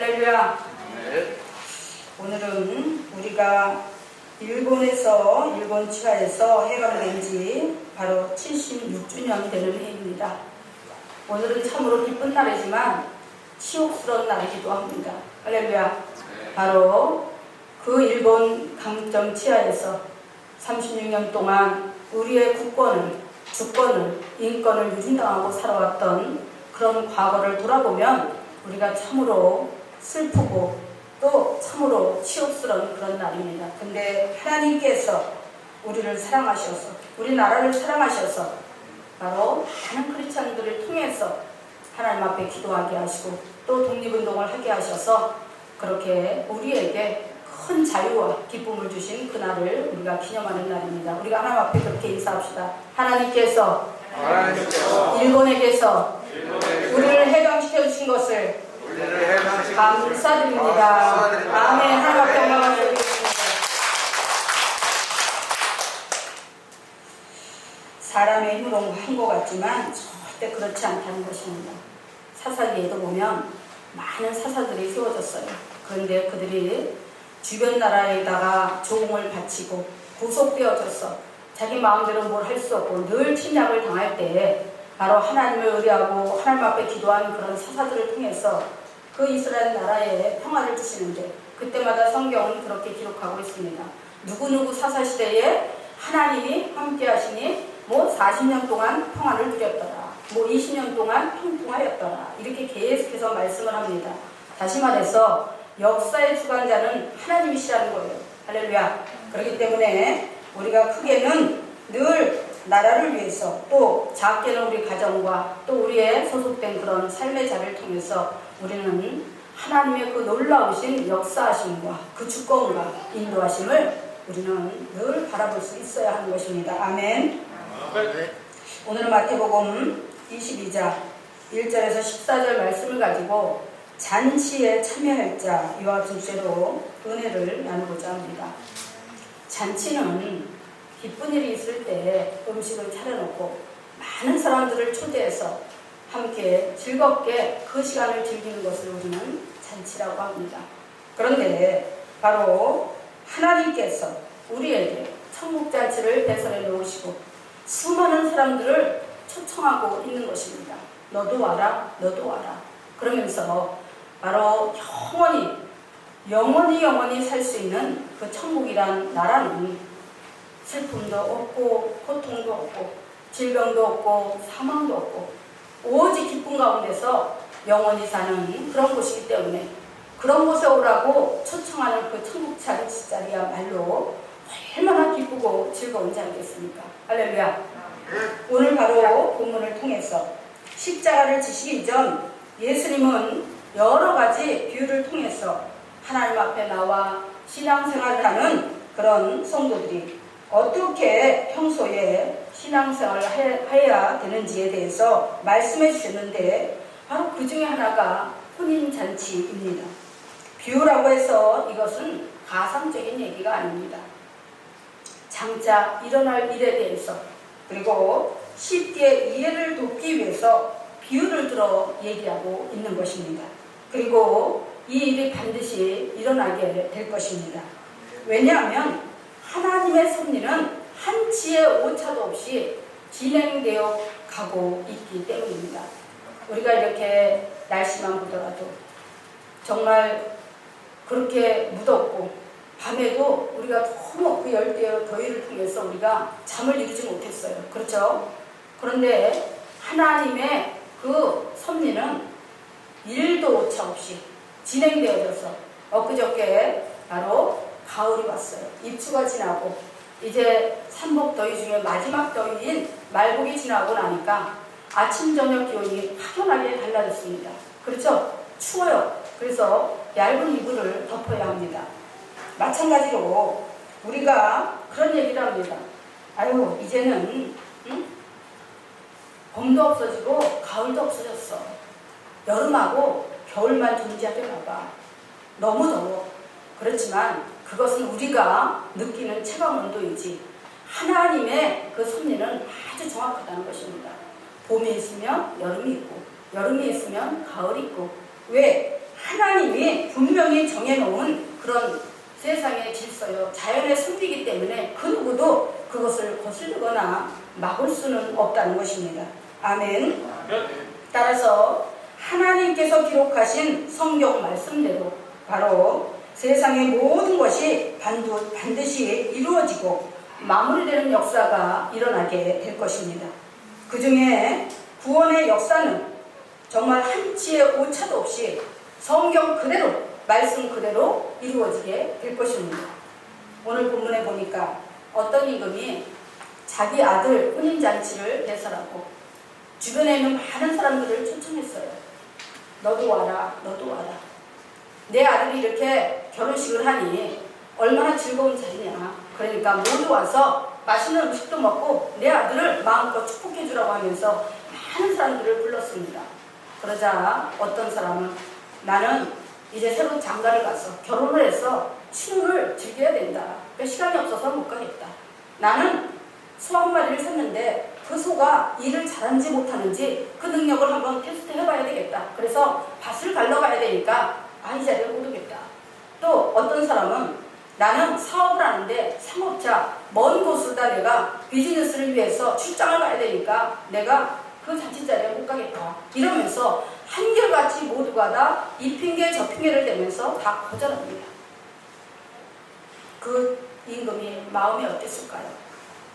할렐루야. 네. 오늘은 우리가 일본 치하에서 해방된 지 바로 76주년 되는 해입니다. 오늘은 참으로 기쁜 날이지만 치욕스러운 날이기도 합니다. 할렐루야. 바로 그 일본 강점 치하에서 36년 동안 우리의 국권을, 주권을, 인권을 유린당하고 살아왔던 그런 과거를 돌아보면 우리가 참으로 슬프고 또 참으로 치욕스러운 그런 날입니다. 근데 하나님께서 우리를 사랑하셔서, 우리나라를 사랑하셔서 바로 많은 크리스찬들을 통해서 하나님 앞에 기도하게 하시고 또 독립운동을 하게 하셔서 그렇게 우리에게 큰 자유와 기쁨을 주신 그날을 우리가 기념하는 날입니다. 우리가 하나님 앞에 그렇게 인사합시다. 하나님께서 일본에게서 우리를 해방시켜 주신 것을 감사드립니다. 아멘. 하나님 앞에 영광을 드리겠습니다. 사람의 힘으로 한 것 같지만 절대 그렇지 않다는 것입니다. 사사기에도 보면 많은 사사들이 세워졌어요. 그런데 그들이 주변 나라에다가 조공을 바치고 구속되어져서 자기 마음대로 뭘 할 수 없고 늘 침략을 당할 때 바로 하나님을 의뢰하고 하나님 앞에 기도하는 그런 사사들을 통해서 그 이스라엘 나라에 평화를 주시는데 그때마다 성경은 그렇게 기록하고 있습니다. 누구누구 사사시대에 하나님이 함께 하시니 뭐 40년 동안 평화를 누렸더라, 뭐 20년 동안 통풍하였더라, 이렇게 계속해서 말씀을 합니다. 다시 말해서 역사의 주관자는 하나님이시라는 거예요. 할렐루야. 그렇기 때문에 우리가 크게는 늘 나라를 위해서 또 작게는 우리 가정과 또 우리의 소속된 그런 삶의 자리를 통해서 우리는 하나님의 그 놀라우신 역사하심과 그 주권과 인도하심을 우리는 늘 바라볼 수 있어야 하는 것입니다. 아멘. 오늘은 마태복음 22장 1절에서 14절 말씀을 가지고 잔치에 참여할 자 이와 주제로 은혜를 나누고자 합니다. 잔치는 기쁜 일이 있을 때 음식을 차려놓고 많은 사람들을 초대해서 함께 즐겁게 그 시간을 즐기는 것을 우리는 잔치라고 합니다. 그런데 바로 하나님께서 우리에게 천국잔치를 배설해 놓으시고 수많은 사람들을 초청하고 있는 것입니다. 너도 와라, 너도 와라. 그러면서 바로 영원히 살 수 있는 그 천국이란 나라는 슬픔도 없고 고통도 없고 질병도 없고 사망도 없고 오직 기쁨 가운데서 영원히 사는 그런 곳이기 때문에 그런 곳에 오라고 초청하는 그 천국 자리야말로 얼마나 기쁘고 즐거운 자리겠습니까? 할렐루야. 오늘 바로 본문을 통해서 십자가를 지시기 전 예수님은 여러 가지 비유를 통해서 하나님 앞에 나와 신앙생활을 하는 그런 성도들이 어떻게 평소에 신앙생활을 해야 되는지에 대해서 말씀해 주셨는데 바로 그 중에 하나가 혼인잔치입니다. 비유라고 해서 이것은 가상적인 얘기가 아닙니다. 장차 일어날 일에 대해서 그리고 쉽게 이해를 돕기 위해서 비유를 들어 얘기하고 있는 것입니다. 그리고 이 일이 반드시 일어나게 될 것입니다. 왜냐하면 하나님의 섭리는 한치의 오차도 없이 진행되어 가고 있기 때문입니다. 우리가 이렇게 날씨만 보더라도 정말 그렇게 무덥고 밤에도 우리가 너무 그 열대어 더위를 통해서 우리가 잠을 이루지 못했어요. 그렇죠? 그런데 하나님의 그 섭리는 일도 오차 없이 진행되어져서 엊그저께 바로 가을이 왔어요. 입추가 지나고 이제 삼복 더위 중에 마지막 더위인 말복이 지나고 나니까 아침 저녁 기온이 확연하게 달라졌습니다. 그렇죠? 추워요. 그래서 얇은 이불을 덮어야 합니다. 마찬가지로 우리가 그런 얘기를 합니다. 아유 이제는 봄도 없어지고 가을도 없어졌어. 여름하고 겨울만 존재하려나 봐. 너무 더워. 그렇지만 그것은 우리가 느끼는 체감 온도이지 하나님의 그 섭리는 아주 정확하다는 것입니다. 봄이 있으면 여름이 있고 여름이 있으면 가을이 있고 왜? 하나님이 분명히 정해놓은 그런 세상의 질서요, 자연의 섭리이기 때문에 그 누구도 그것을 거스르거나 막을 수는 없다는 것입니다. 아멘. 따라서 하나님께서 기록하신 성경 말씀대로 바로 세상의 모든 것이 반드시 이루어지고 마무리되는 역사가 일어나게 될 것입니다. 그 중에 구원의 역사는 정말 한치의 오차도 없이 성경 그대로, 말씀 그대로 이루어지게 될 것입니다. 오늘 본문에 보니까 어떤 임금이 자기 아들 혼인잔치를 배설하고 주변에 있는 많은 사람들을 초청했어요. 너도 와라, 너도 와라. 내 아들이 이렇게 결혼식을 하니 얼마나 즐거운 자리냐. 그러니까 모두 와서 맛있는 음식도 먹고 내 아들을 마음껏 축복해 주라고 하면서 많은 사람들을 불렀습니다. 그러자 어떤 사람은 나는 이제 새로 장가를 가서 결혼을 해서 신혼을 즐겨야 된다. 그러니까 시간이 없어서 못 가겠다. 나는 소 한 마리를 샀는데 그 소가 일을 잘하는지 못하는지 그 능력을 한번 테스트 해봐야 되겠다. 그래서 밭을 갈러 가야 되니까 이 자리에 못 오겠다. 또 어떤 사람은 나는 사업을 하는데 상업자 먼 곳으로다 내가 비즈니스를 위해서 출장을 가야 되니까 내가 그 잔치 자리에 못 가겠다. 이러면서 한결같이 모두가 다 이 핑계 저 핑계를 대면서 다 거절합니다. 그 임금이 마음이 어땠을까요?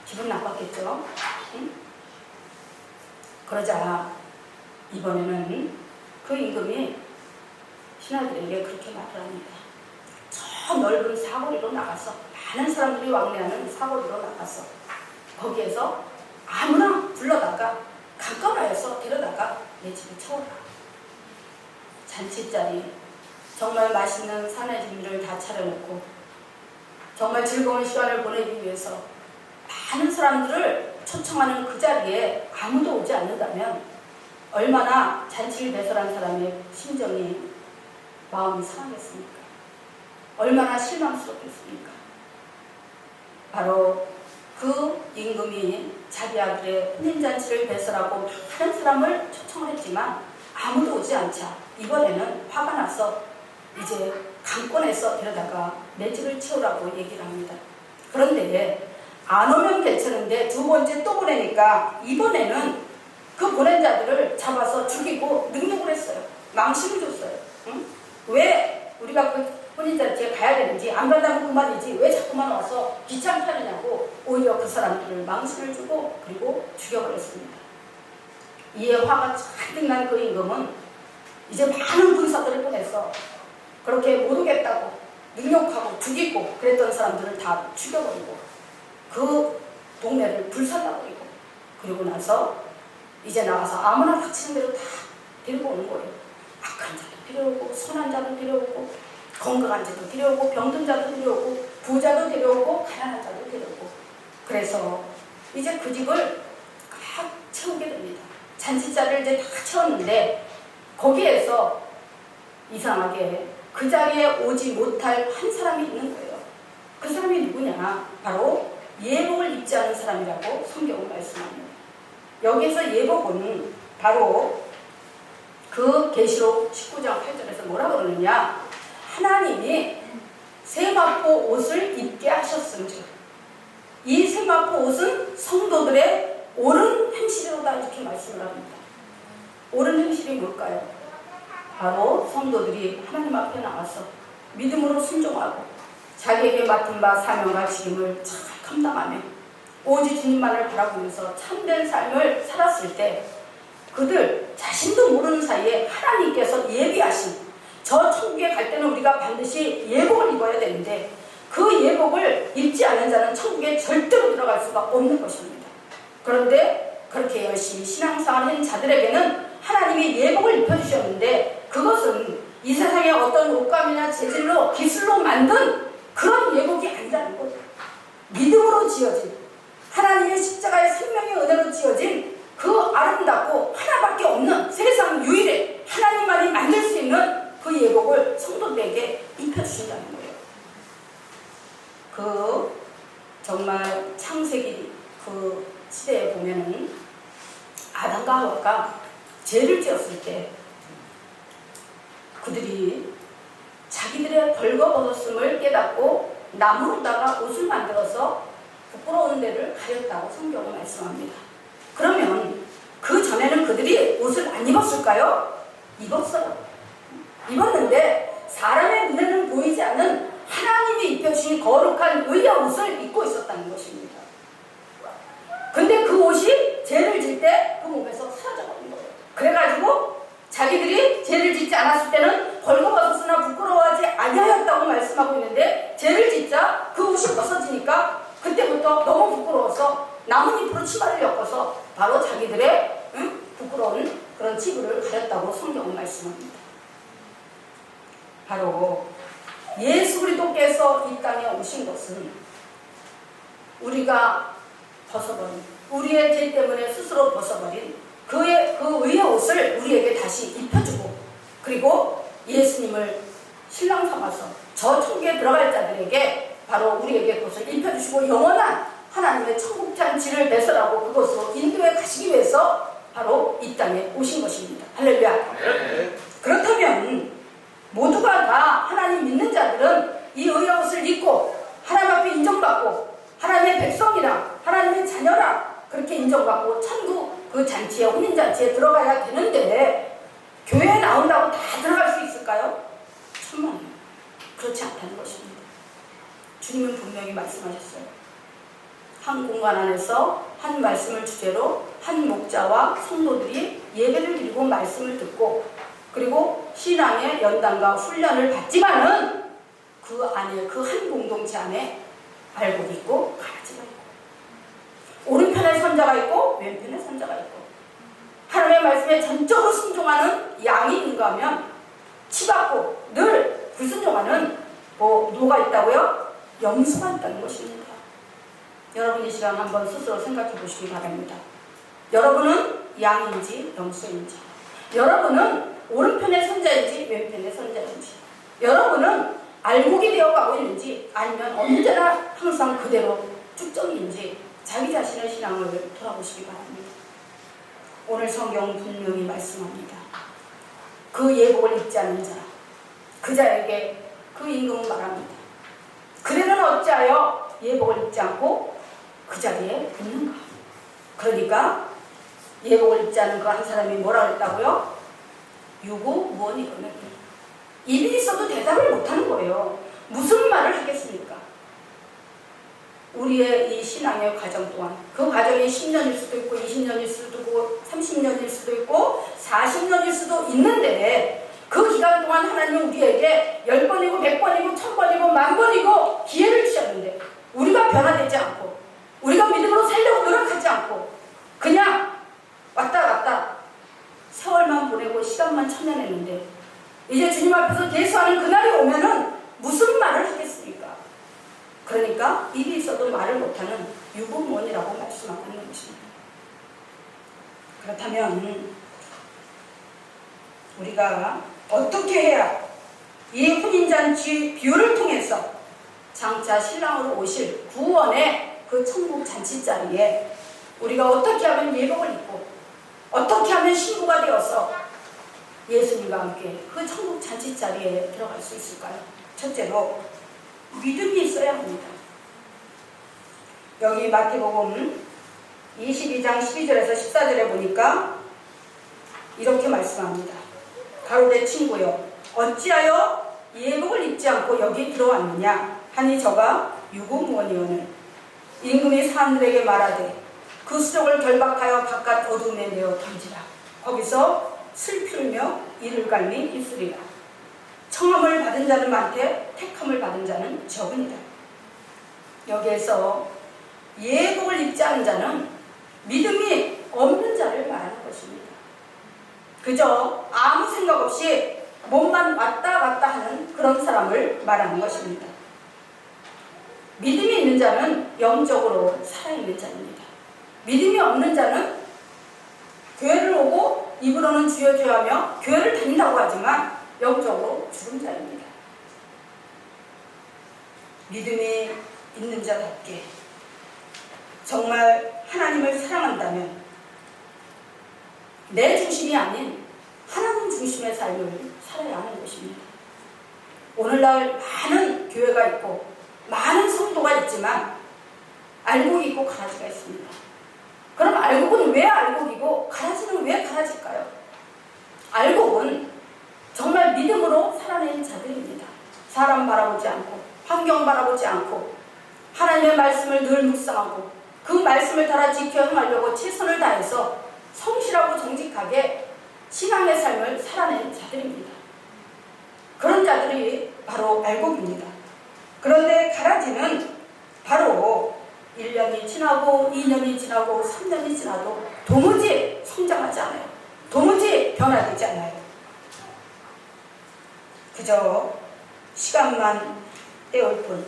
기분 나빴겠죠? 응? 그러자 이번에는 그 임금이 신하들에게 그렇게 말을 합니다. 저 넓은 사거리로 나가서 많은 사람들이 왕래하는 사거리로 나가서 거기에서 아무나 불러다가 강간하여서 데려다가 내 집에 채워라. 잔치자리 정말 맛있는 산해진미를 다 차려놓고 정말 즐거운 시간을 보내기 위해서 많은 사람들을 초청하는 그 자리에 아무도 오지 않는다면 얼마나 잔치를 배설한 사람의 심정이 마음이 상하겠습니까? 얼마나 실망스럽겠습니까? 바로 그 임금이 자기 아들의 혼인잔치를 배설하고 많은 사람을 초청을 했지만 아무도 오지 않자 이번에는 화가 나서 이제 강권해서 데려다가 내 집을 채우라고 얘기를 합니다. 그런데 안 오면 괜찮은데 두 번째 또 보내니까 이번에는 그 보낸 자들을 잡아서 죽이고 능력을 했어요. 망신을 줬어요. 응? 왜 우리가 그 혼인잔치에 가야 되는지 안 간다면 그만이지 왜 자꾸만 와서 귀찮게 하느냐고 오히려 그 사람들을 망신을 주고 그리고 죽여버렸습니다. 이에 화가 잔뜩 난 그 임금은 이제 많은 군사들을 보내서 그렇게 못 오겠다고 능욕하고 죽이고 그랬던 사람들을 다 죽여버리고 그 동네를 불살라버리고 그리고 나서 이제 나가서 아무나 닥치는 대로 다 데리고 오는 거예요. 악한 자도 데려오고 선한 자도 데려오고 건강한 자도 데려오고 병든 자도 데려오고 부자도 데려오고 가난한 자도 데려오고 그래서 이제 그 집을 막 채우게 됩니다. 잔치자리를 이제 다 채웠는데 거기에서 이상하게 그 자리에 오지 못할 한 사람이 있는 거예요. 그 사람이 누구냐? 바로 예복을 입지 않은 사람이라고 성경은 말씀합니다. 여기서 예복은 바로 그 계시록 19장 8절에서 뭐라 그러느냐? 하나님이 세마포 옷을 입게 하셨음즉 이 세마포 옷은 성도들의 옳은 행실이로다 이렇게 말씀을 합니다. 옳은 행실이 뭘까요? 바로 성도들이 하나님 앞에 나와서 믿음으로 순종하고 자기에게 맡은 바 사명과 책임을 잘 감당하며 오직 주님만을 바라보면서 참된 삶을 살았을 때 그들 자신도 모르는 사이에 하나님께서 예비하신 저 천국에 갈 때는 우리가 반드시 예복을 입어야 되는데 그 예복을 입지 않는 자는 천국에 절대로 들어갈 수가 없는 것입니다. 그런데 그렇게 열심히 신앙생활을 한 자들에게는 하나님이 예복을 입혀주셨는데 그것은 이 세상의 어떤 옷감이나 재질로 기술로 만든 그런 예복이 아니라는 것. 믿음으로 지어진 하나님의 십자가의 생명의 은혜로 지어진 그 아름답고 하나밖에 없는 세상 유일의 하나님만이 만들 수 있는 그 예복을 성도들에게 입혀주신다는 거예요. 그 정말 창세기 그 시대에 보면은 아담과 하와가 죄를 지었을 때 그들이 자기들의 벌거벗었음을 깨닫고 나무로다가 옷을 만들어서 부끄러운 데를 가렸다고 성경은 말씀합니다. 그러면 그 전에는 그들이 옷을 안 입었을까요? 입었어요. 입었는데 사람의 눈에는 보이지 않는 하나님이 입혀주신 거룩한 의의 옷을 입고 있었다는 것입니다. 근데 그 옷이 죄를 질 때 그 몸에서 사라져버린 거예요. 그래가지고 자기들이 죄를 짓지 않았을 때는 벌거벗었으나 부끄러워하지 아니하였다고 말씀하고 있는데, 죄를 짓자 그 옷이 벗어지니까 그때부터 너무 부끄러워서 나뭇잎으로 치마를 엮어서 바로 자기들의 부끄러운 그런 치부를 가렸다고 성경은 말씀합니다. 바로 예수 그리스도께서 이 땅에 오신 것은 우리가 벗어버린, 우리의 죄 때문에 스스로 벗어버린 그 의의 옷을 우리에게 다시 입혀주고, 그리고 예수님을 신랑 삼아서 저 천국에 들어갈 자들에게 바로 우리에게 그것을 입혀주시고 영원한 하나님의 천국 잔치를 배설하고 그것으로 인도에 가시기 위해서 바로 이 땅에 오신 것입니다. 할렐루야. 네. 그렇다면 모두가 다 하나님 믿는 자들은 이 의의 옷을 입고 하나님 앞에 인정받고 하나님의 백성이라, 하나님의 자녀라 그렇게 인정받고 천국 그 잔치에, 혼인잔치에 들어가야 되는데 교회에 나온다고 다 들어갈 수 있을까요? 천만에요. 그렇지 않다는 것입니다. 주님은 분명히 말씀하셨어요. 한 공간 안에서 한 말씀을 주제로 한 목자와 성도들이 예배를 드리고 말씀을 듣고 그리고 신앙의 연단과 훈련을 받지만은 그 안에, 그 한 공동체 안에 발복이 있고 가라지가 있고 오른편에 선자가 있고 왼편에 선자가 있고 하나님의 말씀에 전적으로 순종하는 양이 있는가 하면 치받고 늘 불순종하는 누가 있다고요? 염소가 있다는 것입니다. 여러분 이 시간 한번 스스로 생각해 보시기 바랍니다. 여러분은 양인지 염소인지, 여러분은 오른편의 선자인지 왼편의 선자인지, 여러분은 알곡이 되어가고 있는지 아니면 언제나 항상 그대로 쭉정인지 자기 자신의 신앙을 돌아보시기 바랍니다. 오늘 성경은 분명히 말씀합니다. 그 예복을 입지 않는 자, 그 자에게 그 임금은 말합니다. 그대는 어찌하여 예복을 입지 않고 그 자리에 있는가? 그러니까 예복을 입지 않은 그 한 사람이 뭐라 그랬다고요? 유고무원이거든요. 입이 있어도 대답을 못하는 거예요. 무슨 말을 하겠습니까? 우리의 이 신앙의 과정 동안, 그 과정이 10년일 수도 있고 20년일 수도 있고 30년일 수도 있고 40년일 수도 있는데 그 기간 동안 하나님은 우리에게 10번이고 100번이고 1000번이고 10,000번이고 기회를 주셨는데 우리가 변화되지 않고 우리가 믿음으로 살려고 노력하지 않고 그냥 왔다 갔다 세월만 보내고 시간만 참여했는데 이제 주님 앞에서 대수하는 그날이 오면은 무슨 말을 하겠습니까? 그러니까 입이 있어도 말을 못하는 유고무원이라고 말씀하고 있는 것입니다. 그렇다면 우리가 어떻게 해야 이 혼인잔치 비유를 통해서 장차 신랑으로 오실 구원의 그 천국 잔치 자리에 우리가 어떻게 하면 예복을 입고 어떻게 하면 신부가 되어서 예수님과 함께 그 천국 잔치 자리에 들어갈 수 있을까요? 첫째로 믿음이 있어야 합니다. 여기 마태복음 22장 12절에서 14절에 보니까 이렇게 말씀합니다. 가로되 친구여, 어찌하여 예복을 입지 않고 여기 들어왔느냐 하니 저가 유고무원이오늘 임금이 사람들에게 말하되 그 수족을 결박하여 바깥 어둠에 내어 던지라. 거기서 슬피며 이를 갈미 있으리라. 청함을 받은 자는 많되 택함을 받은 자는 적으니라. 여기에서 예복을 입지 않은 자는 믿음이 없는 자를 말하는 것입니다. 그저 아무 생각 없이 몸만 왔다 갔다 하는 그런 사람을 말하는 것입니다. 믿음이 있는 자는 영적으로 살아있는 자입니다. 믿음이 없는 자는 교회를 오고 입으로는 주여 주여 하며 교회를 다닌다고 하지만 영적으로 죽은 자입니다. 믿음이 있는 자답게 정말 하나님을 사랑한다면 내 중심이 아닌 하나님 중심의 삶을 살아야 하는 것입니다. 오늘날 많은 교회가 있고 많은 성도가 있지만 알곡이 있고 가라지가 있습니다. 그럼 알곡은 왜 알곡이고 가라지는 왜 가라질까요? 알곡은 정말 믿음으로 살아낸 자들입니다. 사람 바라보지 않고 환경 바라보지 않고 하나님의 말씀을 늘 묵상하고 그 말씀을 따라 지켜 행하려고 최선을 다해서 성실하고 정직하게 신앙의 삶을 살아낸 자들입니다. 그런 자들이 바로 알곡입니다. 그런데 가라지는 바로 1년이 지나고 2년이 지나고 3년이 지나도 도무지 성장하지 않아요. 도무지 변화되지 않아요. 그저 시간만 때울 뿐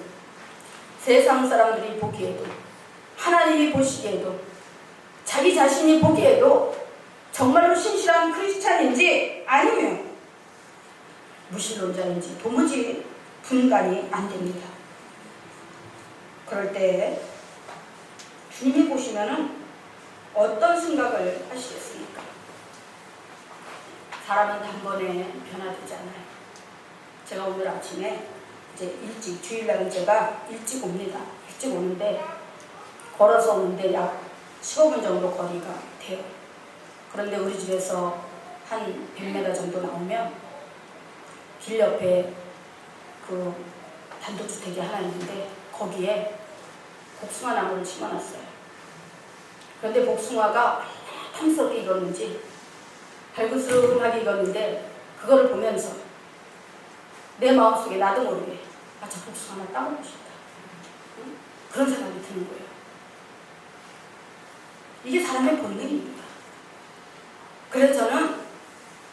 세상 사람들이 보기에도 하나님이 보시기에도 자기 자신이 보기에도 정말로 신실한 크리스찬인지 아니면 무신론자인지 도무지 분간이 안 됩니다. 그럴 때 주님이 보시면은 어떤 생각을 하시겠습니까? 사람은 단번에 변화되지 않아요. 제가 오늘 아침에 이제 일찍, 주일날은 제가 일찍 옵니다. 일찍 오는데 걸어서 오는데 약 15분 정도 거리가 돼요. 그런데 우리 집에서 한 100m 정도 나오면 길 옆에 그 단독주택이 하나 있는데 거기에 복숭아 나무를 심어놨어요. 그런데 복숭아가 탐스럽게 익었는지 발그스름하게 익었는데 그거를 보면서 내 마음속에 나도 모르게 저 복숭아 하나 따먹고 싶다. 응? 그런 생각이 드는 거예요. 이게 사람의 본능입니다. 그래서 저는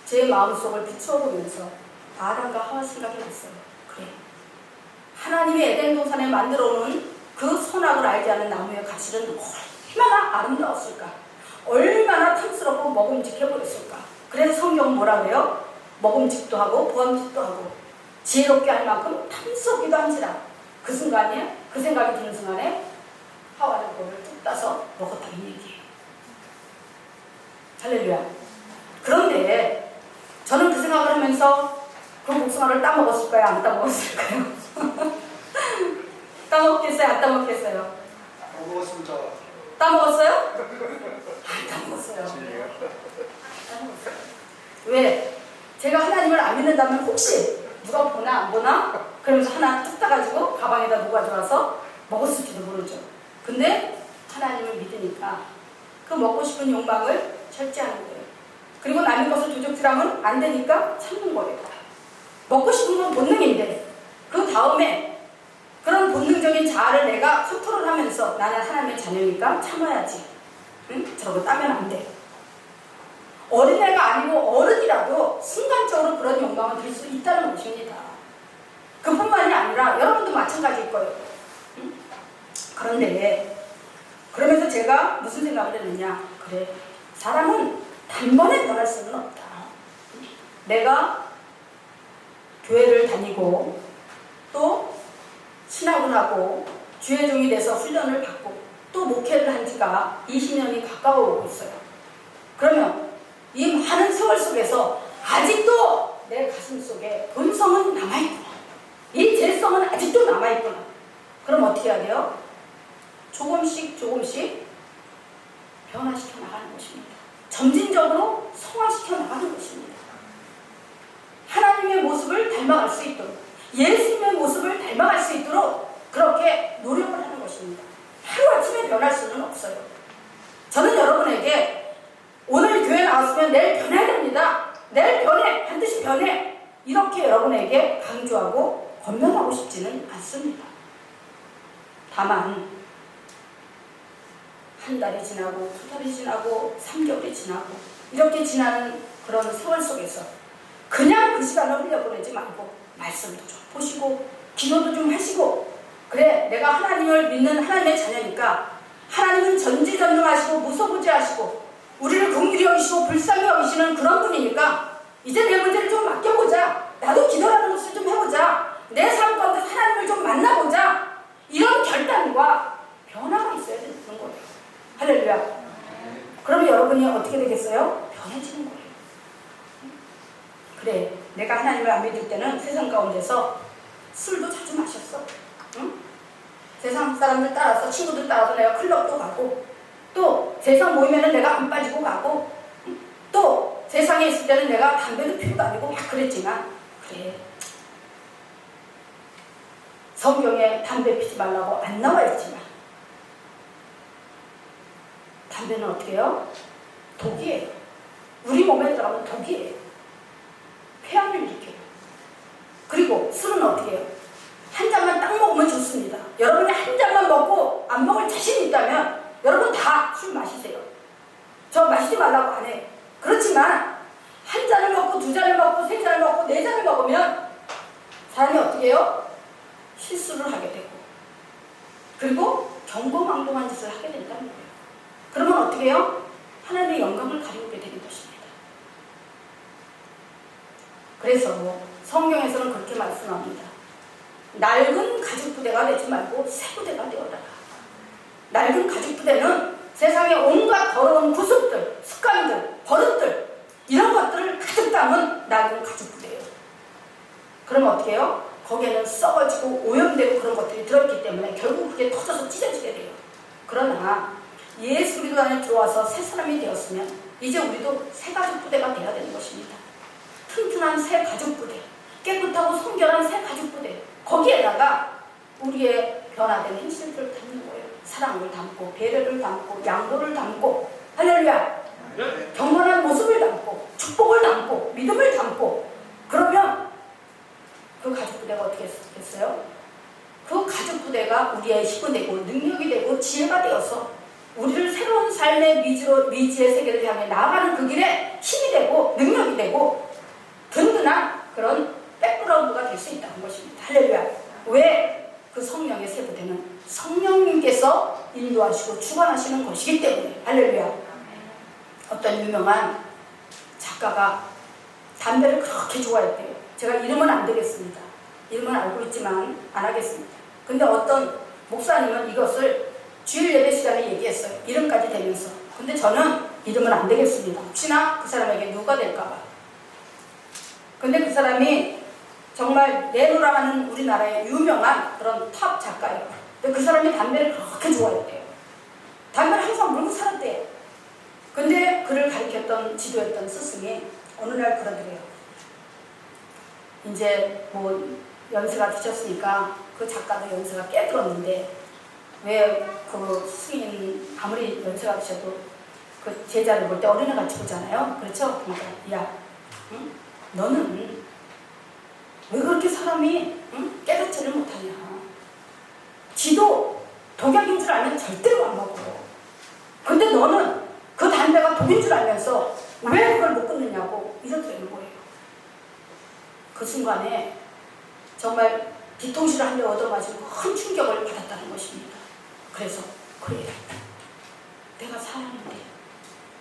제 마음속을 비추어 보면서 아담과 하와 생각이 났어요. 그래, 하나님이 에덴 동산에 만들어 놓은 그 선악을 알지 않은 나무의 가시는 얼마나 아름다웠을까, 얼마나 탐스럽고 먹음직해 보였을까. 그래서 성경 뭐라 그래요? 먹음직도 하고 보암직도 하고 지혜롭게 할 만큼 탐스럽기도 한지라. 그 순간에, 그 생각이 드는 순간에 하와는 그걸 뚝 따서 먹었다는 얘기예요. 할렐루야. 그런데 저는 그 생각을 하면서 그 복숭아를 따먹었을까요? 안 따먹었을까요? 따먹겠어요? 안 따먹겠어요? 따먹었습니다. 따먹었어요? 안 따먹었어요. 따먹었어요. 왜? 제가 하나님을 안 믿는다면 혹시 누가 보나 안 보나? 그러면서 하나 뚝 따가지고 가방에다 녹아들어서 먹었을지도 모르죠. 근데 하나님을 믿으니까 그 먹고 싶은 욕망을 절제하는 거예요. 그리고 남의 것을 도적질하면 안 되니까 참는 거예요. 먹고 싶은 건 본능인데 그 다음에 그런 본능적인 자아를 내가 컨트롤하면서 나는 하나님의 자녀니까 참아야지. 응? 저러고 따면 안 돼. 어린애가 아니고 어른이라도 순간적으로 그런 욕망을 들 수 있다는 것입니다. 그뿐만이 아니라 여러분도 마찬가지일 거예요. 응? 그런데 그러면서 제가 무슨 생각을 했느냐. 그래, 사람은 단번에 변할 수는 없다. 내가 교회를 다니고 또 신학을 하고 주의 종이 돼서 훈련을 받고 또 목회를 한 지가 20년이 가까워 오고 있어요. 그러면 이 많은 세월 속에서 아직도 내 가슴 속에 본성은 남아있구나. 이 죄성은 아직도 남아있구나. 그럼 어떻게 해야 돼요? 조금씩 조금씩 변화시켜 나가는 것입니다. 점진적으로 성화시켜 나가는 것입니다. 하나님의 모습을 닮아갈 수 있도록, 예수님의 모습을 닮아갈 수 있도록 그렇게 노력을 하는 것입니다. 하루아침에 변할 수는 없어요. 저는 여러분에게 오늘 교회 나왔으면 내일 변해야 됩니다. 내일 변해, 반드시 변해. 이렇게 여러분에게 강조하고 권면하고 싶지는 않습니다. 다만 한 달이 지나고 2달이 지나고 3개월이 지나고 이렇게 지나는 그런 세월 속에서 그냥 그 시간을 흘려보내지 말고 말씀도 좀 보시고 기도도 좀 하시고, 그래, 내가 하나님을 믿는 하나님의 자녀니까 하나님은 전지전능하시고 무소부지하시고 우리를 긍휼히 여기시고 불쌍히 여기시는 그런 분이니까 이제 내 문제를 좀 맡겨보자. 나도 기도라는 것을 좀 해보자. 내 삶 가운데 하나님을 좀 만나보자. 이런 결단과 변화가 있어야 되는 거예요. 할렐루야. 그러면 여러분이 어떻게 되겠어요? 변해지는 거예요. 그래, 내가 하나님을 안 믿을 때는 세상 가운데서 술도 자주 마셨어. 응? 세상 사람들 따라서, 친구들 따라서 내가 클럽도 가고, 또 세상 모이면은 내가 안 빠지고 가고, 또 세상에 있을 때는 내가 담배도 피우고 다니고 막 그랬지만, 그래, 성경에 담배 피지 말라고 안 나와 있지만, 담배는 어떻게 해요? 독이에요. 우리 몸에 들어가면 독이에요. 폐암을 일으켜요. 그리고 술은 어떻게 해요? 한 잔만 딱 먹으면 좋습니다. 여러분이 한 잔만 먹고 안 먹을 자신이 있다면 여러분 다 술 마시세요. 저 마시지 말라고 안 해요. 그렇지만 한 잔을 먹고 두 잔을 먹고 세 잔을 먹고 네 잔을 먹으면 사람이 어떻게 해요? 실수를 하게 되고, 그리고 경고망동한 짓을 하게 된다는 거예요. 그러면 어떻게 해요? 하나님의 영광을 가리우게 되는 것입니다. 그래서 성경에서는 그렇게 말씀합니다. 낡은 가죽 부대가 되지 말고 새 부대가 되어라. 낡은 가죽 부대는 세상의 온갖 더러운 구습들, 습관들, 버릇들, 이런 것들을 가득 담은 낡은 가죽 부대예요. 그럼 어떻게 해요? 거기에는 썩어지고 오염되고 그런 것들이 들어있기 때문에 결국 그게 터져서 찢어지게 돼요. 그러나 예수 그리스도 안에 들어와서 새 사람이 되었으면 이제 우리도 새 가죽 부대가 되어야 되는 것입니다. 튼튼한 새 가죽 부대, 깨끗하고 성결한 새 가죽 부대, 거기에다가 우리의 변화된 행실들을 담는 거예요. 사랑을 담고, 배려를 담고, 양보를 담고, 할렐루야, 경건한 모습을 담고, 축복을 담고, 믿음을 담고, 그러면 그 가죽 부대가 어떻게 됐어요? 그 가죽 부대가 우리의 힘이 되고 능력이 되고 지혜가 되어서 우리를 새로운 삶의 미지의 세계를 향해 나아가는 그 길에 힘이 되고 능력이 되고 든든한 그런 백그라운드가 될 수 있다는 것입니다. 할렐루야. 왜? 그 성령의 새 부대는 성령님께서 인도하시고 주관하시는 것이기 때문에. 할렐루야. 어떤 유명한 작가가 담배를 그렇게 좋아했대요. 제가 이름은 안 되겠습니다. 이름은 알고 있지만 안 하겠습니다. 근데 어떤 목사님은 이것을 주일 예배 시간에 얘기했어요. 이름까지 대면서. 근데 저는 이름은 안 되겠습니다. 혹시나 그 사람에게 누가 될까봐. 근데 그 사람이 정말 네노라 하는 우리나라의 유명한 그런 탑 작가예요. 근데 그 사람이 담배를 그렇게 좋아했대요. 담배를 항상 물고 살았대요. 근데 그를 가르쳤던 지도했던 스승이 어느 날 그러더래요. 이제 뭐 연세가 드셨으니까 그 작가도 연세가 꽤 들었는데 왜 그 스승님 아무리 연세가 드셔도 그 제자를 볼 때 어린애같이 보잖아요. 그렇죠? 그러니까 야, 응? 너는 왜 그렇게 사람이 깨닫지를 못하냐. 지도 독약인 줄 알면 절대로 안 먹어. 근데 너는 그 담배가 독인 줄 알면서 왜 그걸 못 끊느냐고 이러더라는 거예요. 그 순간에 정말 뒤통수를 한 대 얻어가지고 큰 충격을 받았다는 것입니다. 그래서 그래, 내가 사람인데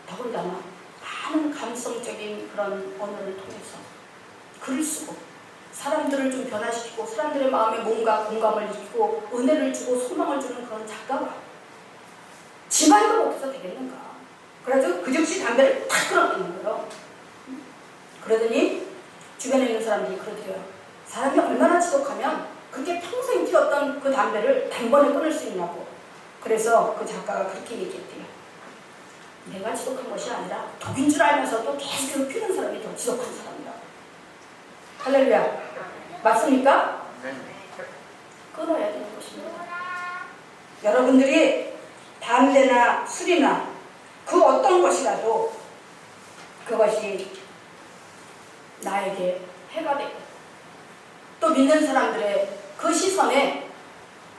더군다나 많은 감성적인 그런 언어를 통해서 글을 쓰고 사람들을 좀 변화시키고 사람들의 마음에 뭔가 공감을 일으키고 은혜를 주고 소망을 주는 그런 작가가 지만도 못해서 되겠는가. 그래서 그 즉시 담배를 탁 끊어버리는 거예요. 그러더니 주변에 있는 사람들이 그러더래요. 사람이 얼마나 지독하면 그렇게 평생 피웠던 그 담배를 단번에 끊을 수 있냐고. 그래서 그 작가가 그렇게 얘기했대요. 내가 지독한 것이 아니라 독인 줄 알면서도 계속해서 피우는 사람이 더 지독한 사람이라고. 할렐루야. 맞습니까? 끊어야 되는 것입니다. 여러분들이 담배나 술이나 그 어떤 것이라도 그것이 나에게 해가 되고 또 믿는 사람들의 그 시선에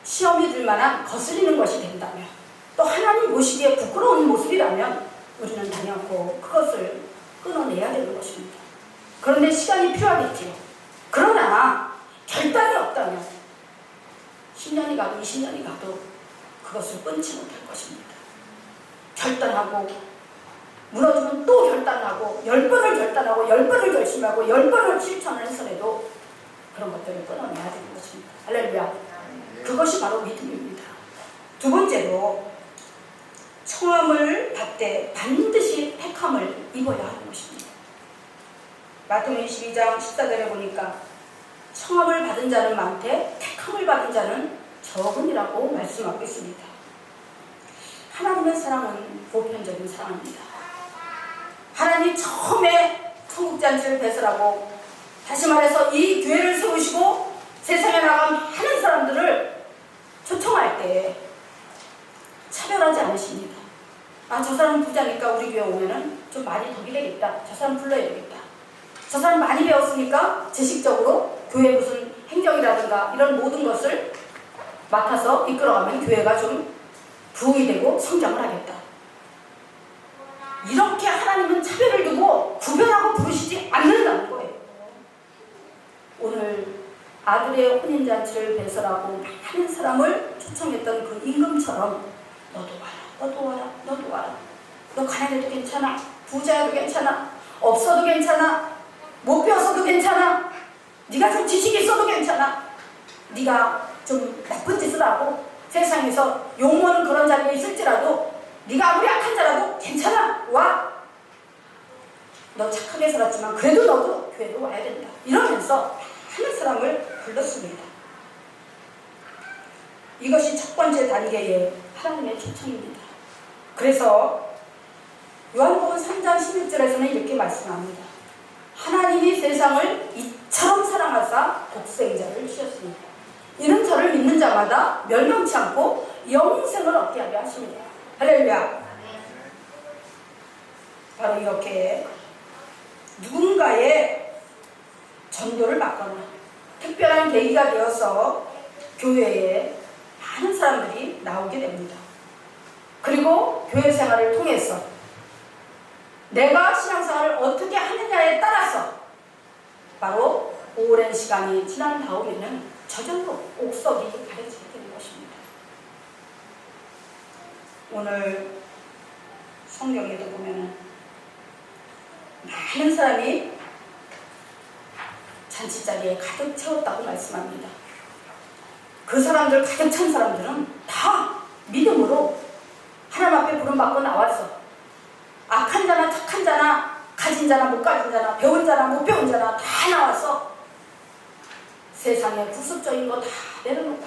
시험이 들 만한 거스리는 것이 된다면 또 하나님 보시기에 부끄러운 모습이라면 우리는 단연코 그것을 끊어내야 되는 것입니다. 그런데 시간이 필요하겠지요. 그러나 결단이 없다면 10년이 가도 20년이 가도 그것을 끊지 못할 것입니다. 결단하고 무너지면 또 결단하고 10번을 결단하고 10번을 결심하고 10번을 실천을 해서라도 그런 것들을 끊어내야 되는 것입니다. 할렐루야. 그것이 바로 믿음입니다. 두 번째로 청함을 받되 반드시 택함을 입어야 하는 것입니다. 마태복음 22장 14절에 보니까 청함을 받은 자는 많되 택함을 받은 자는 적으니라고 말씀하고 있습니다. 하나님의 사랑은 보편적인 사랑입니다. 하나님 처음에 천국잔치를 배설하고, 다시 말해서 이 교회를 세우시고 세상에 나간 많은 사람들을 초청할 때 차별하지 않으십니다. 아, 저 사람 부자니까 우리 교회 오면은 좀 많이 더 기대겠다. 저 사람 불러야 되겠다. 저 사람 많이 배웠으니까 지식적으로 교회 무슨 행정이라든가 이런 모든 것을 맡아서 이끌어가면 교회가 좀 부흥이 되고 성장을 하겠다. 이렇게 하나님은 차별을 두고 구별하고 부르시지 않는다는 거예요. 오늘 아들의 혼인잔치를 배설하고 많은 사람을 초청했던 그 임금처럼 너도 와라, 너도 와라, 너도 와라. 너 가난해도 괜찮아, 부자여도 괜찮아, 없어도 괜찮아, 못 배워서도 괜찮아, 네가 좀 지식이 있어도 괜찮아, 네가 좀 나쁜 짓을 하고 세상에서 욕먹는 그런 자리에 있을지라도, 네가 아무리 악한 자라도 괜찮아, 와. 너 착하게 살았지만 그래도 너도 교회로 와야 된다. 이러면서 많은 사람을 불렀습니다. 이것이 첫 번째 단계의 하나님의 초청입니다. 그래서 요한복음 3장 16절에서는 이렇게 말씀합니다. 하나님이 세상을 이처럼 사랑하사 독생자를 주셨습니다. 이는 저를 믿는 자마다 멸망치 않고 영생을 얻게 하게 하십니다. 할렐루야. 바로 이렇게 누군가의 전도를 받거나 특별한 계기가 되어서 교회에 많은 사람들이 나오게 됩니다. 그리고 교회 생활을 통해서 내가 신앙생활을 어떻게 하느냐에 따라서 바로 오랜 시간이 지난 다음에는 저절로 옥석이 가려지게 되는 것입니다. 오늘 성경에도 보면 많은 사람이 잔치자리에 가득 채웠다고 말씀합니다. 그 사람들, 가득 찬 사람들은 다 믿음으로 하나님 앞에 부름받고 나왔어. 악한 자나 착한 자나 가진 자나 못 가진 자나 배운 자나 못 배운 자나 다 나와서 세상의 구습적인 거 다 내려놓고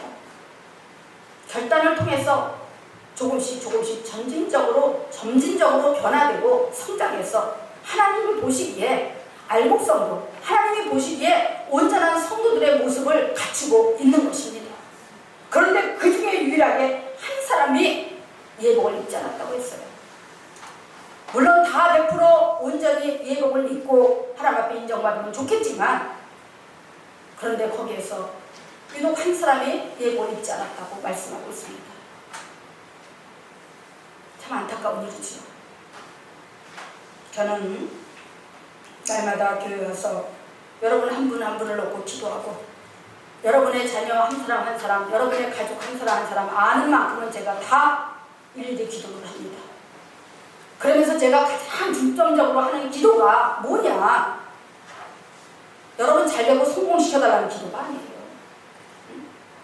결단을 통해서 조금씩 점진적으로 변화되고 성장해서 하나님을 보시기에 알곡성으로 하나님이 보시기에 온전한 성도들의 모습을 갖추고 있는 것입니다. 그런데 그 중에 유일하게 한 사람이 예복을 입지 않았다고 했어요. 물론 다 100% 온전히 예복을 입고 하나님 앞에 인정받으면 좋겠지만, 그런데 거기에서 유독 한 사람이 예복을 입지 않았다고 말씀하고 있습니다. 참 안타까운 일이죠. 저는 날마다 교회 와서 여러분 한 분 한 분을 놓고 기도하고, 여러분의 자녀 한 사람 한 사람, 여러분의 가족 한 사람 한 사람 아는 만큼은 제가 다 일일이 기도를 합니다. 그러면서 제가 가장 중점적으로 하는 기도가 뭐냐? 여러분 잘되고 성공시켜달라는 기도가 아니에요.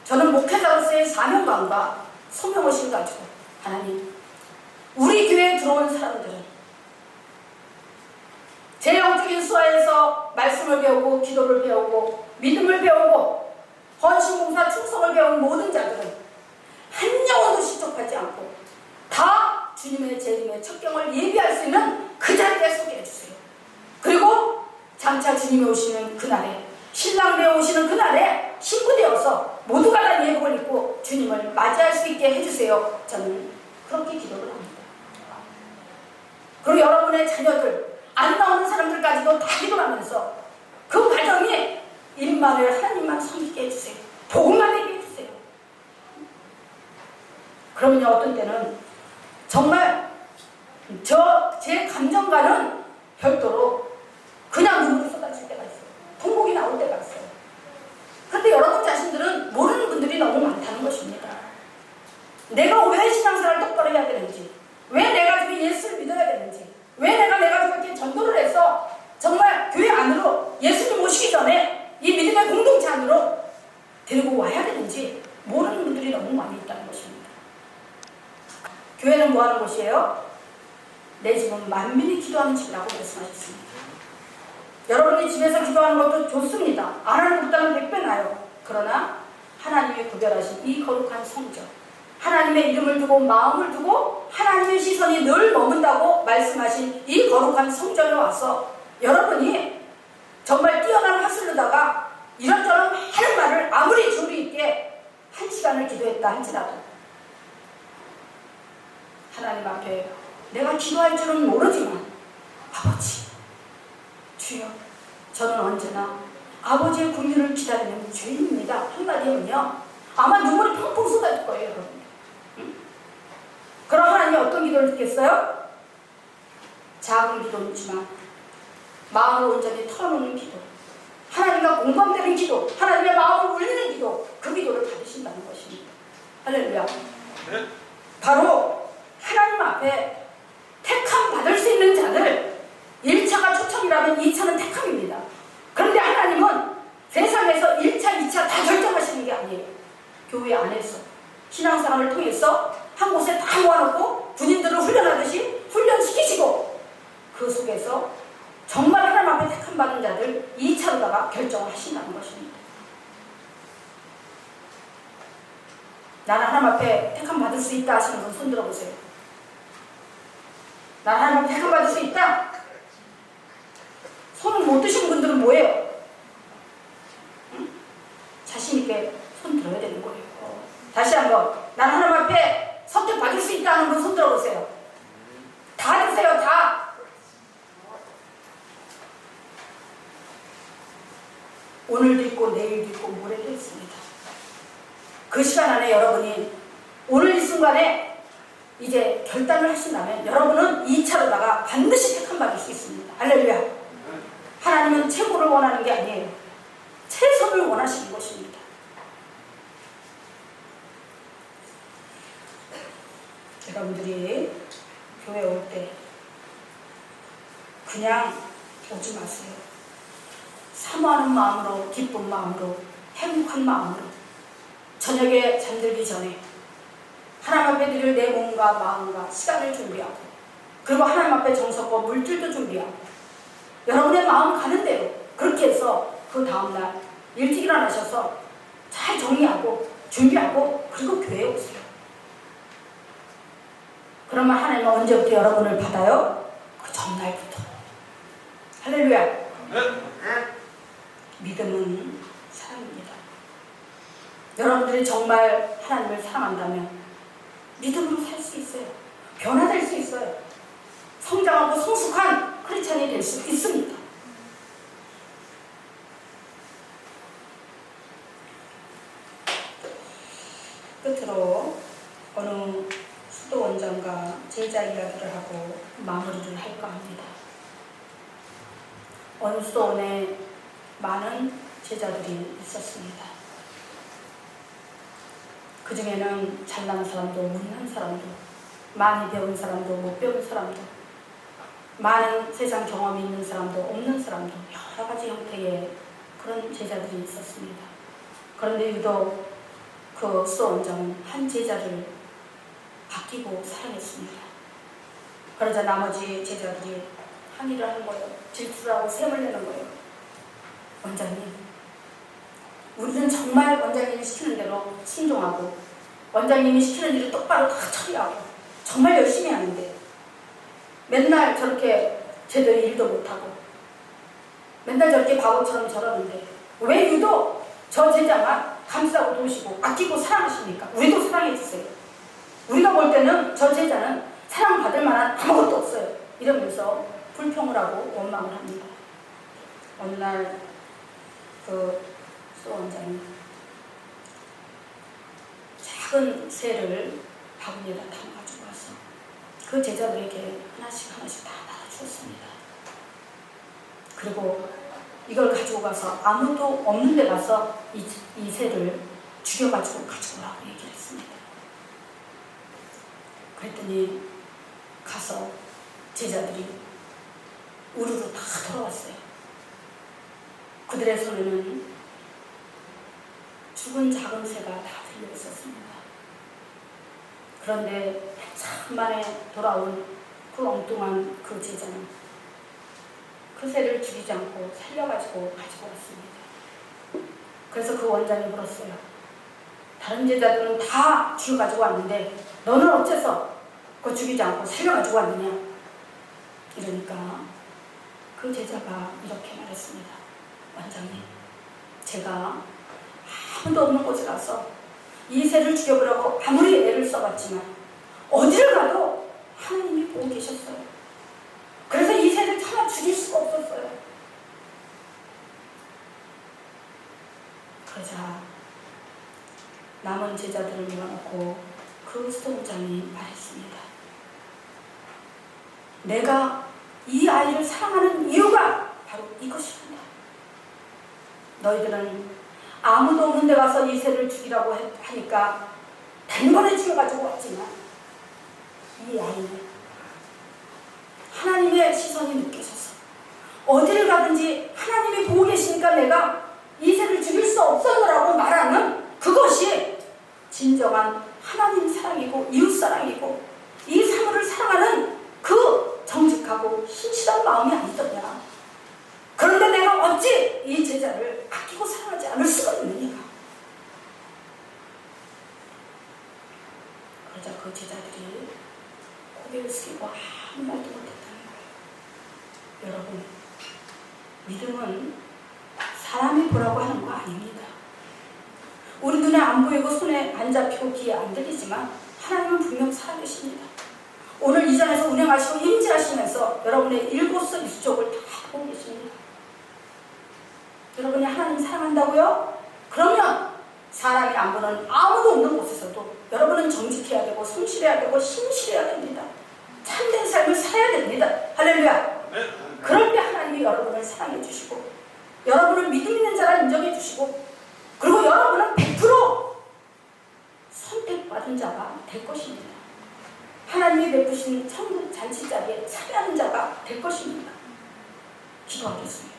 저는 목회자로서의 사명감과 소명의식을 가지고, 하나님, 우리 교회에 들어온 사람들은 제 영적인 수화에서 말씀을 배우고 기도를 배우고 믿음을 배우고 헌신봉사 충성을 배운 모든 자들은 한 영혼도 실족하지 않고 다 주님의 재림의 첩경을 예비할 수 있는 그 자리에 서게 해주세요. 그리고 장차 주님이 오시는 그날에, 신랑되어 오시는 그날에 신부되어서 모두가 다 예복을 입고 주님을 맞이할 수 있게 해주세요. 저는 그렇게 기도를 합니다. 그리고 여러분의 자녀들, 안 나오는 사람들까지도 다 기도하면서 그 과정이 일만을 하나님만 섬기게 해주세요. 복음만 되게 해주세요. 그러면요, 어떤 때는 정말 제 감정과는 별도로 그냥 눈물이 쏟아질 때가 있어요. 통곡이 나올 때가 있어요. 그런데 여러분 자신들은 모르는 분들이 너무 많다는 것입니다. 내가 왜 신앙생활을 똑바로 해야 되는지, 왜 내가 지금 예수를 믿어야 되는지, 왜 내가 이렇게 전도를 해서 정말 교회 안으로 예수님 오시기 전에 이 믿음의 공동체 안으로 데리고 와야 되는지 모르는 분들이 너무 많이 있다는 것입니다. 교회는 뭐 하는 곳이에요? 내 집은 만민이 기도하는 집이라고 말씀하셨습니다. 여러분이 집에서 기도하는 것도 좋습니다. 안 하는 것보다는 100배 나아요. 그러나 하나님이 구별하신 이 거룩한 성전, 하나님의 이름을 두고 마음을 두고 하나님의 시선이 늘 머문다고 말씀하신 이 거룩한 성전에 와서 여러분이 정말 뛰어난 하슬로다가 이런저런 많은 말을 아무리 조리 있게 1시간을 기도했다 할지라도 하나님 앞에 내가 기도할 줄은 모르지만 아버지, 주여, 저는 언제나 아버지의 긍휼을 기다리는 죄인입니다. 한마디 하면요 아마 눈물이 펑펑 쏟아질 거예요, 여러분. 응? 그럼 하나님이 어떤 기도를 듣겠어요? 작은 기도이지만 마음을 온전히 털어놓는 기도, 하나님과 공감되는 기도, 하나님의 마음을 울리는 기도, 그 기도를 받으신다는 것입니다. 할렐루야. 네. 바로 하나님 앞에 택함 받을 수 있는 자들, 1차가 초청이라면 2차는 택함입니다. 그런데 하나님은 세상에서 1차, 2차 다 결정하시는 게 아니에요. 교회 안에서 신앙생활을 통해서 한 곳에 다 모아놓고 군인들을 훈련하듯이 훈련시키시고 그 속에서 정말 하나님 앞에 택함 받은 자들 2차로다가 결정을 하신다는 것입니다. 나는 하나님 앞에 택함 받을 수 있다 하시는 분 손 들어보세요. 나는 하나님 앞에 택함 받을 수 있다. 손을 못 드신 분들은 뭐예요? 응? 자신있게 손 들어야 되는 거예요. 다시 한번, 나는 하나님 앞에 선택 받을 수 있다 하는 분 손 들어보세요. 다 드세요, 다. 오늘도 있고 내일도 있고 모레도 있습니다. 그 시간 안에 여러분이 오늘 이 순간에 이제 결단을 하신다면 여러분은 2차로다가 반드시 택함 받을 수 있습니다. 할렐루야. 하나님은 최고를 원하는 게 아니에요. 최선을 원하시는 것입니다. 여러분들이 교회 올 때 그냥 오지 마세요. 사모하는 마음으로, 기쁜 마음으로, 행복한 마음으로 저녁에 잠들기 전에 하나님 앞에 드릴 내 몸과 마음과 시간을 준비하고, 그리고 하나님 앞에 정석과 물질도 준비하고, 여러분의 마음 가는 대로 그렇게 해서 그 다음날 일찍 일어나셔서 잘 정리하고 준비하고 그리고 교회에 오세요. 그러면 하나님은 언제부터 여러분을 받아요? 그 전날부터. 할렐루야. 네. 믿음은 사랑입니다. 여러분들이 정말 하나님을 사랑한다면 믿음으로 살 수 있어요. 변화될 수 있어요. 성장하고 성숙한 크리스찬이 될 수 있습니다. 끝으로 어느 수도 원장과 제자 이야기를 하고 마무리를 할까 합니다. 어느 수도원에 많은 제자들이 있었습니다. 그 중에는 잘난 사람도 못난 사람도, 많이 배운 사람도 못 배운 사람도, 많은 세상 경험이 있는 사람도 없는 사람도, 여러 가지 형태의 그런 제자들이 있었습니다. 그런데 유독 그 수도원장은 한 제자를 아끼고 사랑했습니다. 그러자 나머지 제자들이 항의를 하는 거예요. 질투를 하고 셈을 내는 거예요. 원장님, 우리는 정말 원장님이 시키는 대로 순종하고 원장님이 시키는 일을 똑바로 다 처리하고 정말 열심히 하는데 맨날 저렇게 제대로 일도 못하고 맨날 저렇게 바보처럼 저러는데 왜 유독 저 제자만 감싸고 도우시고 아끼고 사랑하십니까? 우리도 사랑해주세요. 우리가 볼 때는 저 제자는 사랑받을 만한 아무것도 없어요. 이러면서 불평을 하고 원망을 합니다. 어느 날 그 수원장이 작은 새를 바구니에다 담아가지고 와서 그 제자들에게 하나씩 하나씩 다 나눠주었습니다. 그리고 이걸 가지고 가서 아무도 없는 데 가서 이 새를 죽여가지고 가지고 오라고 얘기를 했습니다. 그랬더니 가서 제자들이 우르르 다 돌아왔어요. 그들의 손에는 죽은 작은 새가 다 들려 있었습니다. 그런데 한참 만에 돌아온 그 엉뚱한 그 제자는 그 새를 죽이지 않고 살려가지고 가지고 왔습니다. 그래서 그 원장이 물었어요. 다른 제자들은 다 죽여가지고 왔는데 너는 어째서 그거 죽이지 않고 살려가지고 왔느냐? 이러니까 그 제자가 이렇게 말했습니다. 원장님, 제가 아무도 없는 곳에 가서 이 새를 죽여보려고 아무리 애를 써봤지만 어디를 가도 하나님이 보고 계셨어요. 그래서 이 새를 차마 죽일 수가 없었어요. 그러자 남은 제자들을 밀어놓고 그 수동장이 말했습니다. 내가 이 아이를 사랑하는 이유가 바로 이것이란다. 너희들은 아무도 없는 데 가서 이 새를 죽이라고 하니까 단번에 죽여가지고 왔지만 이 아이는 하나님의 시선이 느껴져서 어디를 가든지 하나님이 보고 계시니까 내가 이 새를 죽일 수 없어요라고 말하는 그것이 진정한 하나님 사랑이고 이웃 사랑이고 이 사물을 사랑하는 그 정직하고 신실한 마음이 아니더냐. 그런데 내가 어찌 이 제자를 아끼고 사랑하지 않을 수가 있느냐. 그러자 그 제자들이 고개를 숙이고 아무 말도 못했다는 거예요. 여러분, 믿음은 사람이 보라고 하는 거 아닙니다. 우리 눈에 안 보이고 손에 안 잡히고 귀에 안 들리지만 하나님은 분명 살아계십니다. 오늘 이 자리에서 운행하시고 임재하시면서 여러분의 일거수일투족을 다 보고 계십니다. 여러분이 하나님 사랑한다고요? 그러면 사람이 안 보는 아무도 없는 곳에서도 여러분은 정직해야 되고 성실해야 되고 신실해야 됩니다. 참된 삶을 살아야 됩니다. 할렐루야. 그럴 때 하나님이 여러분을 사랑해 주시고 여러분을 믿음 있는 자라 인정해 주시고 그리고 여러분은 100% 선택받은 자가 될 것입니다. 하나님이 베푸신 천국 잔치 자리에 참여하는 자가 될 것입니다. 기도하겠습니다.